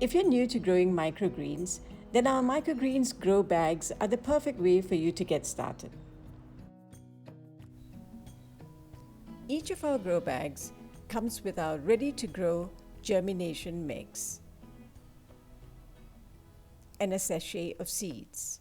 If you're new to growing microgreens, then our microgreens grow bags are the perfect way for you to get started. Each of our grow bags comes with our ready-to-grow germination mix and a sachet of seeds.